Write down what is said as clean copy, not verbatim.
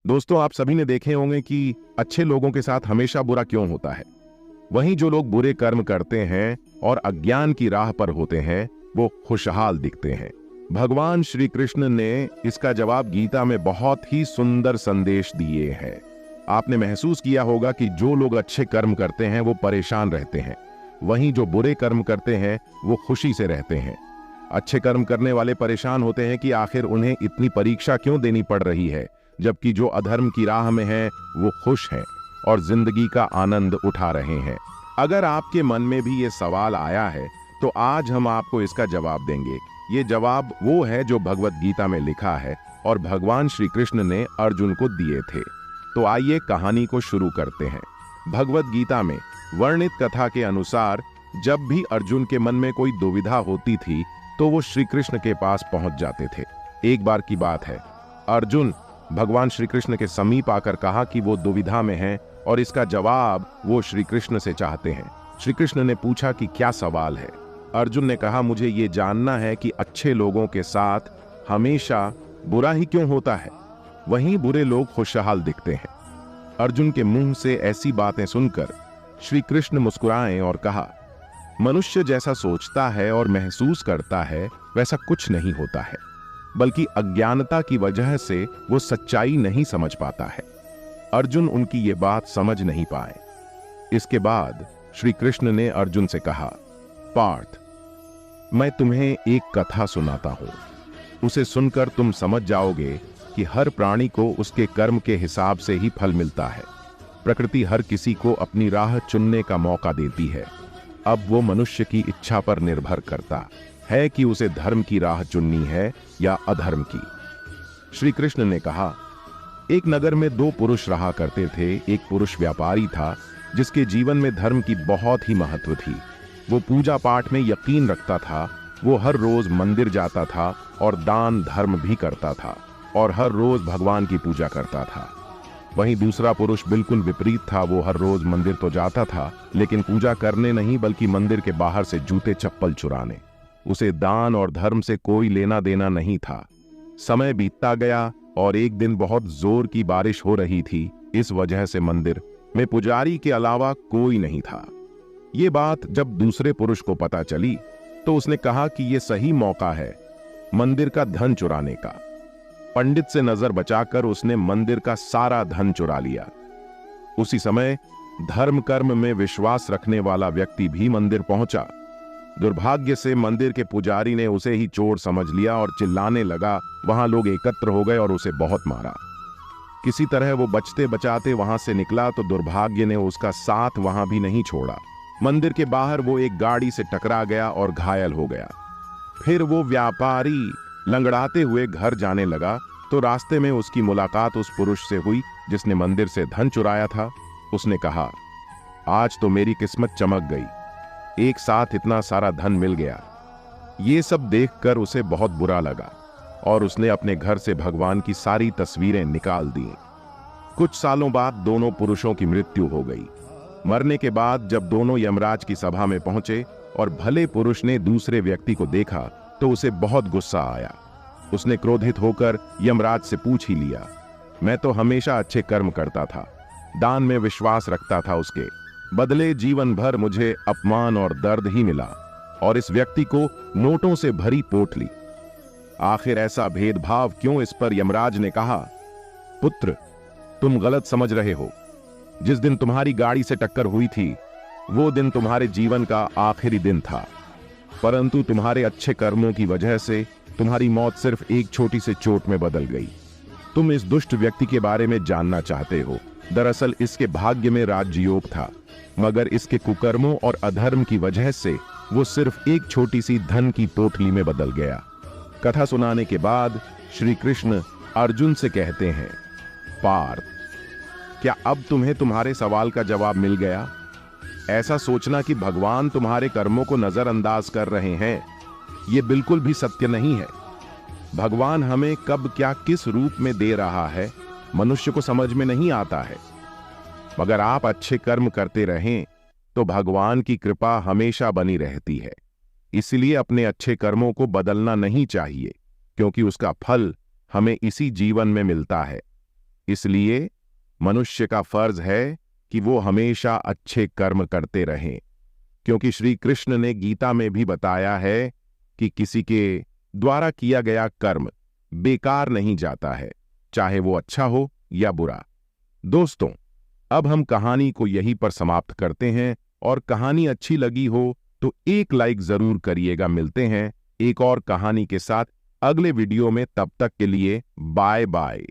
दोस्तों, आप सभी ने देखे होंगे कि अच्छे लोगों के साथ हमेशा बुरा क्यों होता है। वहीं जो लोग बुरे कर्म करते हैं और अज्ञान की राह पर होते हैं, वो खुशहाल दिखते हैं। भगवान श्री कृष्ण ने इसका जवाब गीता में बहुत ही सुंदर संदेश दिए हैं। आपने महसूस किया होगा कि जो लोग अच्छे कर्म करते हैं वो परेशान रहते हैं, वहीं जो बुरे कर्म करते हैं वो खुशी से रहते हैं। अच्छे कर्म करने वाले परेशान होते हैं कि आखिर उन्हें इतनी परीक्षा क्यों देनी पड़ रही है, जबकि जो अधर्म की राह में हैं वो खुश हैं और जिंदगी का आनंद उठा रहे हैं। अगर आपके मन में भी ये सवाल आया है तो आज हम आपको इसका जवाब देंगे। ये जवाब वो है जो भगवत गीता में लिखा है और भगवान श्री कृष्ण ने अर्जुन को दिए थे। तो आइए कहानी को शुरू करते हैं। भगवत गीता में वर्णित कथा के अनुसार जब भी अर्जुन के मन में कोई दुविधा होती थी तो वो श्री कृष्ण के पास पहुंच जाते थे। एक बार की बात है, अर्जुन भगवान श्री कृष्ण के समीप आकर कहा कि वो दुविधा में हैं और इसका जवाब वो श्री कृष्ण से चाहते हैं। श्री कृष्ण ने पूछा कि क्या सवाल है। अर्जुन ने कहा, मुझे ये जानना है कि अच्छे लोगों के साथ हमेशा बुरा ही क्यों होता है, वहीं बुरे लोग खुशहाल दिखते हैं। अर्जुन के मुंह से ऐसी बातें सुनकर श्री कृष्ण मुस्कुराए और कहा, मनुष्य जैसा सोचता है और महसूस करता है वैसा कुछ नहीं होता है, बल्कि अज्ञानता की वजह से वो सच्चाई नहीं समझ पाता है। अर्जुन उनकी ये बात समझ नहीं पाए। इसके बाद श्री कृष्ण ने अर्जुन से कहा, पार्थ, मैं तुम्हें एक कथा सुनाता हूं। उसे सुनकर तुम समझ जाओगे कि हर प्राणी को उसके कर्म के हिसाब से ही फल मिलता है। प्रकृति हर किसी को अपनी राह चुनने का मौका देती है। अब वो मनुष्य की इच्छा पर निर्भर करता है कि उसे धर्म की राह चुननी है या अधर्म की। श्री कृष्ण ने कहा, एक नगर में दो पुरुष रहा करते थे। एक पुरुष व्यापारी था जिसके जीवन में धर्म की बहुत ही महत्व थी। वो पूजा पाठ में यकीन रखता था। वो हर रोज मंदिर जाता था और दान धर्म भी करता था और हर रोज भगवान की पूजा करता था। वहीं दूसरा पुरुष बिल्कुल विपरीत था। वो हर रोज मंदिर तो जाता था, लेकिन पूजा करने नहीं बल्कि मंदिर के बाहर से जूते चप्पल चुराने। उसे दान और धर्म से कोई लेना देना नहीं था। समय बीतता गया और एक दिन बहुत जोर की बारिश हो रही थी। इस वजह से मंदिर में पुजारी के अलावा कोई नहीं था। ये बात जब दूसरे पुरुष को पता चली तो उसने कहा कि यह सही मौका है मंदिर का धन चुराने का। पंडित से नजर बचाकर उसने मंदिर का सारा धन चुरा लिया। उसी समय धर्म कर्म में विश्वास रखने वाला व्यक्ति भी मंदिर पहुंचा। दुर्भाग्य से मंदिर के पुजारी ने उसे ही चोर समझ लिया और चिल्लाने लगा। वहां लोग एकत्र हो गए और उसे बहुत मारा। किसी तरह वो बचते बचाते वहां से निकला तो दुर्भाग्य ने उसका साथ वहां भी नहीं छोड़ा। मंदिर के बाहर वो एक गाड़ी से टकरा गया और घायल हो गया। फिर वो व्यापारी लंगड़ाते हुए घर जाने लगा तो रास्ते में उसकी मुलाकात उस पुरुष से हुई जिसने मंदिर से धन चुराया था। उसने कहा, आज तो मेरी किस्मत चमक गई, एक साथ इतना सारा धन मिल गया। ये सब देखकर उसे बहुत बुरा लगा और उसने अपने घर से भगवान की सारी तस्वीरें निकाल दी। कुछ सालों बाद दोनों पुरुषों की मृत्यु हो गई। मरने के बाद जब दोनों यमराज की सभा में पहुंचे और भले पुरुष ने दूसरे व्यक्ति को देखा तो उसे बहुत गुस्सा आया। उसने क्रोधित होकर यमराज से पूछ ही लिया, मैं तो हमेशा अच्छे कर्म करता था, दान में विश्वास रखता था, उसके बदले जीवन भर मुझे अपमान और दर्द ही मिला और इस व्यक्ति को नोटों से भरी पोटली। आखिर ऐसा भेदभाव क्यों? इस पर यमराज ने कहा, पुत्र, तुम गलत समझ रहे हो। जिस दिन तुम्हारी गाड़ी से टक्कर हुई थी वो दिन तुम्हारे जीवन का आखिरी दिन था, परंतु तुम्हारे अच्छे कर्मों की वजह से तुम्हारी मौत सिर्फ एक छोटी सी चोट में बदल गई। तुम इस दुष्ट व्यक्ति के बारे में जानना चाहते हो। दरअसल इसके भाग्य में राजयोग था, मगर इसके कुकर्मों और अधर्म की वजह से वो सिर्फ एक छोटी सी धन की पोटली में बदल गया। कथा सुनाने के बाद श्री कृष्ण अर्जुन से कहते हैं, पार्थ, क्या अब तुम्हें तुम्हारे सवाल का जवाब मिल गया? ऐसा सोचना कि भगवान तुम्हारे कर्मों को नजरअंदाज कर रहे हैं, यह बिल्कुल भी सत्य नहीं है। भगवान हमें कब क्या किस रूप में दे रहा है मनुष्य को समझ में नहीं आता है। मगर आप अच्छे कर्म करते रहें तो भगवान की कृपा हमेशा बनी रहती है। इसलिए अपने अच्छे कर्मों को बदलना नहीं चाहिए, क्योंकि उसका फल हमें इसी जीवन में मिलता है। इसलिए मनुष्य का फर्ज है कि वो हमेशा अच्छे कर्म करते रहें, क्योंकि श्री कृष्ण ने गीता में भी बताया है कि किसी के द्वारा किया गया कर्म बेकार नहीं जाता है, चाहे वो अच्छा हो या बुरा। दोस्तों, अब हम कहानी को यहीं पर समाप्त करते हैं, और कहानी अच्छी लगी हो तो एक लाइक जरूर करिएगा। मिलते हैं एक और कहानी के साथ अगले वीडियो में, तब तक के लिए बाय बाय।